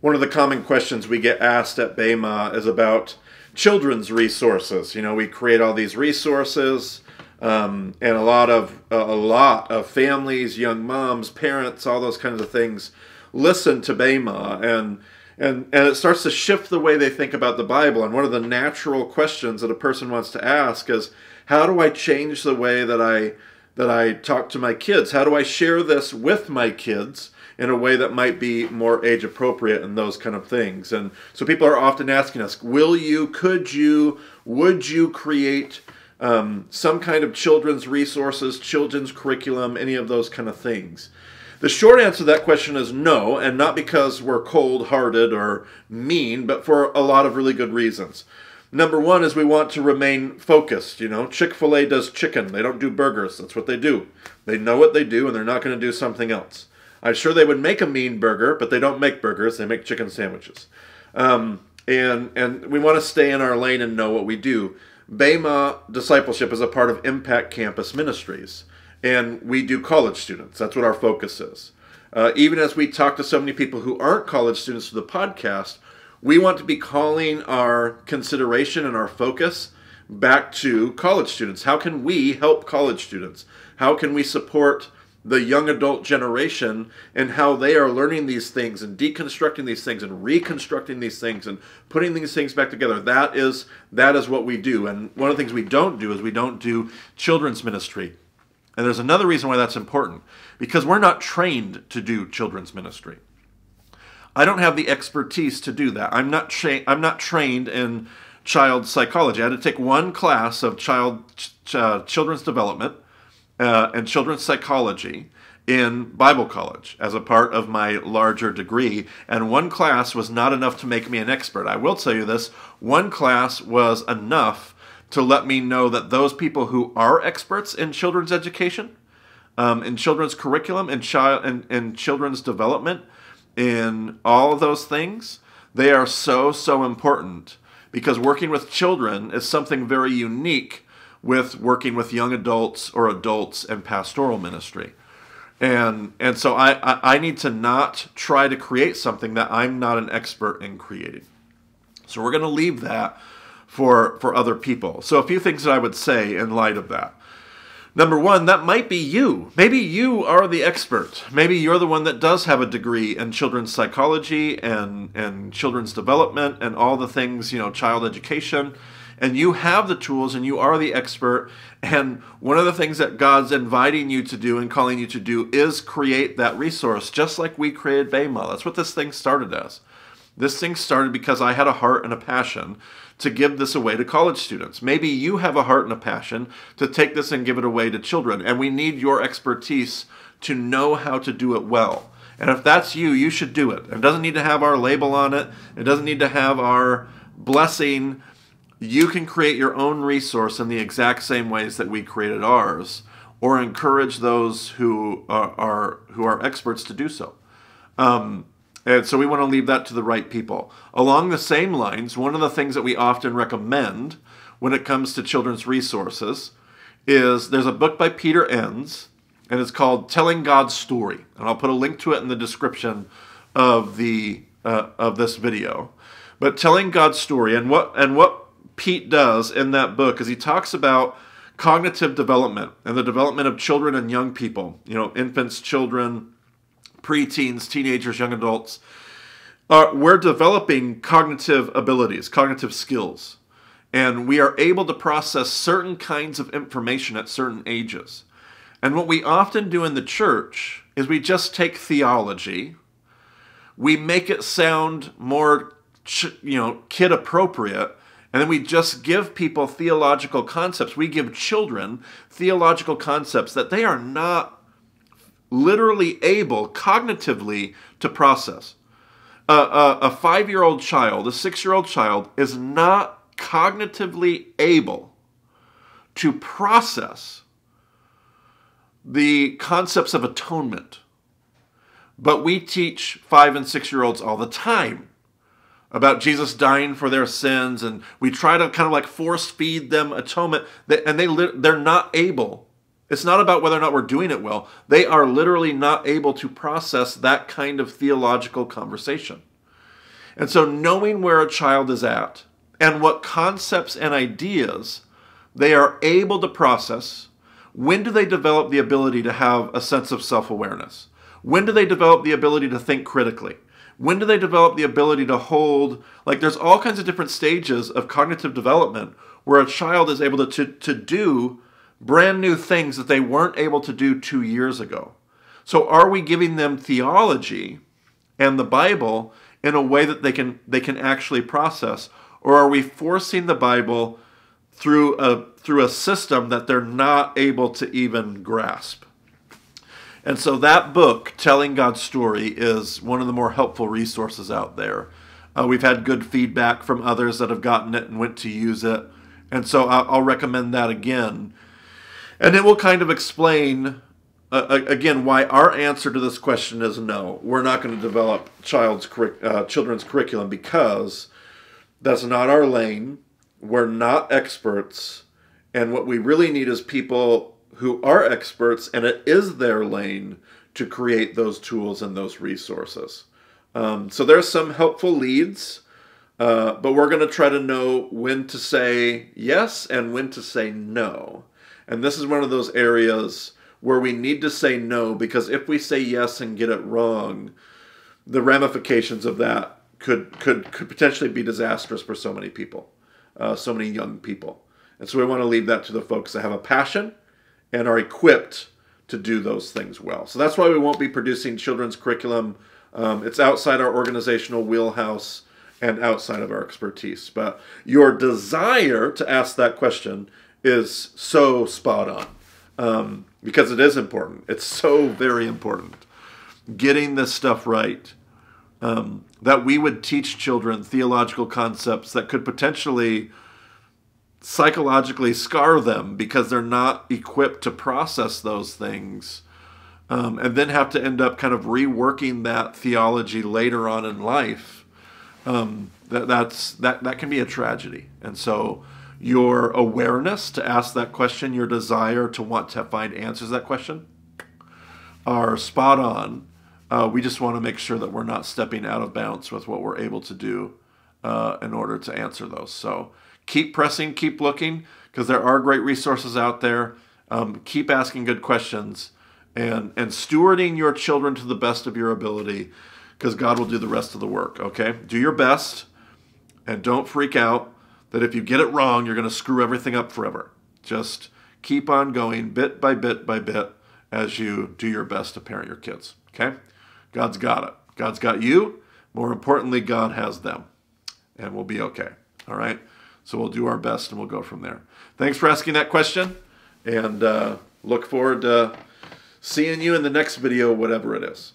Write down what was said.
One of the common questions we get asked at BEMA is about children's resources. You know, we create all these resources, and a lot of families, young moms, parents, all those kinds of things listen to BEMA, and it starts to shift the way they think about the Bible. And one of the natural questions that a person wants to ask is, how do I change the way that I talk to my kids? How do I share this with my kids in a way that might be more age appropriate and those kind of things? And so people are often asking us, would you create some kind of children's resources, children's curriculum, any of those kind of things? The short answer to that question is no, and not because we're cold-hearted or mean, but for a lot of really good reasons. Number one is we want to remain focused. You know, Chick-fil-A does chicken. They don't do burgers. That's what they do. They know what they do, and they're not going to do something else. I'm sure they would make a mean burger, but they don't make burgers. They make chicken sandwiches. And we want to stay in our lane and know what we do. BEMA Discipleship is a part of Impact Campus Ministries, and we do college students. That's what our focus is. Even as we talk to so many people who aren't college students through the podcast, we want to be calling our consideration and our focus back to college students. How can we help college students? How can we support the young adult generation and how they are learning these things and deconstructing these things and reconstructing these things and putting these things back together? That is what we do. And one of the things we don't do is we don't do children's ministry. And there's another reason why that's important, because we're not trained to do children's ministry. I don't have the expertise to do that. I'm not trained in child psychology. I had to take one class of children's development and children's psychology in Bible college as a part of my larger degree, and one class was not enough to make me an expert. I will tell you this, one class was enough to let me know that those people who are experts in children's education, in children's curriculum, in children's development, in all of those things, they are so important, because working with children is something very unique with working with young adults or adults in pastoral ministry. And so I need to not try to create something that I'm not an expert in creating. So we're going to leave that for other people. So a few things that I would say in light of that. Number one, that might be you. Maybe you are the expert. Maybe you're the one that does have a degree in children's psychology and children's development and all the things, child education. And you have the tools and you are the expert. And one of the things that God's inviting you to do and calling you to do is create that resource, just like we created BEMA. That's what this thing started as. This thing started because I had a heart and a passion to give this away to college students. Maybe you have a heart and a passion to take this and give it away to children. And we need your expertise to know how to do it well. And if that's you, you should do it. It doesn't need to have our label on it. It doesn't need to have our blessing. You can create your own resource in the exact same ways that we created ours, or encourage those who are experts to do so. And so we want to leave that to the right people. Along the same lines, one of the things that we often recommend when it comes to children's resources is there's a book by Peter Enns, and it's called Telling God's Story. And I'll put a link to it in the description of this video. But Telling God's Story, and what Pete does in that book is he talks about cognitive development and the development of children and young people, infants, children, preteens, teenagers, young adults. We're developing cognitive abilities, cognitive skills, and we are able to process certain kinds of information at certain ages. And what we often do in the church is we just take theology, we make it sound more, kid appropriate, and then we just give people theological concepts. We give children theological concepts that they are not literally able cognitively to process. A 5-year-old child, a 6-year-old child is not cognitively able to process the concepts of atonement. But we teach 5- and 6-year-olds all the time about Jesus dying for their sins, and we try to kind of like force feed them atonement, and they're not able. It's not about whether or not we're doing it well. They are literally not able to process that kind of theological conversation. And so knowing where a child is at and what concepts and ideas they are able to process. When do they develop the ability to have a sense of self-awareness? When do they develop the ability to think critically? When do they develop the ability to hold, like there's all kinds of different stages of cognitive development where a child is able to do brand new things that they weren't able to do 2 years ago. So are we giving them theology and the Bible in a way that they can actually process? Or are we forcing the Bible through a system that they're not able to even grasp? And so that book, Telling God's Story, is one of the more helpful resources out there. We've had good feedback from others that have gotten it and went to use it. And so I'll recommend that again. And it will kind of explain, again, why our answer to this question is no. We're not going to develop children's curriculum because that's not our lane. We're not experts. And what we really need is people who are experts, and it is their lane to create those tools and those resources. So there's some helpful leads, but we're going to try to know when to say yes and when to say no. And this is one of those areas where we need to say no, because if we say yes and get it wrong, the ramifications of that could potentially be disastrous for so many people, so many young people. And so we want to leave that to the folks that have a passion and are equipped to do those things well. So that's why we won't be producing children's curriculum. It's outside our organizational wheelhouse and outside of our expertise. But your desire to ask that question is so spot on, because it is important. It's so very important. Getting this stuff right, that we would teach children theological concepts that could potentially psychologically scar them because they're not equipped to process those things, and then have to end up kind of reworking that theology later on in life. That can be a tragedy. And so your awareness to ask that question, your desire to want to find answers to that question are spot on. We just want to make sure that we're not stepping out of bounds with what we're able to do in order to answer those. So keep pressing, keep looking, because there are great resources out there. Keep asking good questions and stewarding your children to the best of your ability, because God will do the rest of the work, okay? Do your best, and don't freak out that if you get it wrong, you're going to screw everything up forever. Just keep on going bit by bit by bit as you do your best to parent your kids, okay? God's got it. God's got you. More importantly, God has them, and we'll be okay, all right? So we'll do our best, and we'll go from there. Thanks for asking that question, and look forward to seeing you in the next video, whatever it is.